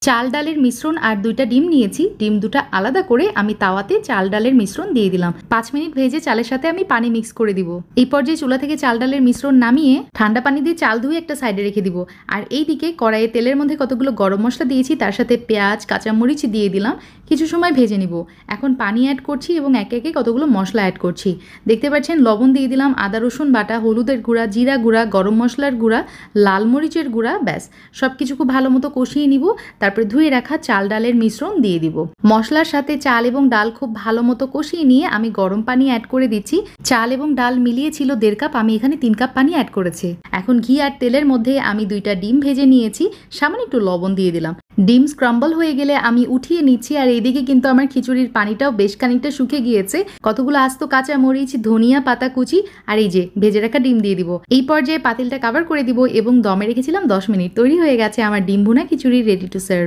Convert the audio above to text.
চাল ডালের মিশ্রণ আর 2টা ডিম নিয়েছি। ডিম দুটো আলাদা করে আমি তাওয়াতে চাল ডালের মিশ্রণ দিয়ে দিলাম। 5 মিনিট ভেজে চালের সাথে আমি পানি মিক্স করে দিব। এই পর্যায়ে চুলা থেকে চাল ডালের মিশ্রণ নামিয়ে ঠান্ডা পানি দিয়ে চাল ধুয়ে একটা সাইডে রেখে দিব। আর এইদিকে কড়াইয়ে তেলের মধ্যে কতগুলো গরম মশলা দিয়েছি, তার সাথে পেঁয়াজ কাঁচামরিচ দিয়ে দিলাম। কিছু সময় ভেজে নিব। এখন পানি অ্যাড করছি এবং একে একে কতগুলো মশলা অ্যাড করছি। দেখতে পাচ্ছেন লবণ দিয়ে দিলাম, আদা রসুন বাটা, হলুদের গুঁড়া, জিরা গুঁড়া, গরম মশলার গুঁড়া, লাল মরিচের গুঁড়া, ব্যাস সব কিছু খুব ভালো মতো কষিয়ে নিব। তারপরে ধুয়ে রাখা চাল ডালের মিশ্রণ দিয়ে দিব। মশলার সাথে চাল এবং ডাল খুব ভালো মতো কষিয়ে নিয়ে আমি গরম পানি অ্যাড করে দিচ্ছি। চাল এবং ডাল মিলিয়ে ছিল 1.5 কাপ, আমি এখানে 3 কাপ পানি অ্যাড করেছি। এখন ঘি আর তেলের মধ্যে আমি 2টা ডিম ভেজে নিয়েছি, সামান্য একটু লবণ দিয়ে দিলাম। ডিম স্ক্রাম্বল হয়ে গেলে আমি উঠিয়ে নিচ্ছি। আর এইদিকে কিন্তু আমার খিচুড়ির পানিটাও বেশ খানিকটা শুকিয়ে গিয়েছে। কতগুলো আস্ত কাঁচা মরিচ, ধনিয়া পাতা কুচি আর এই যে ভেজে রাখা ডিম দিয়ে দিব। এই পর্যায়ে পাতিলটা কভার করে দিব এবং দমে রেখেছিলাম 10 মিনিট। তৈরি হয়ে গেছে আমার ডিম ভুনা খিচুড়ি, রেডি টু সার্ভ।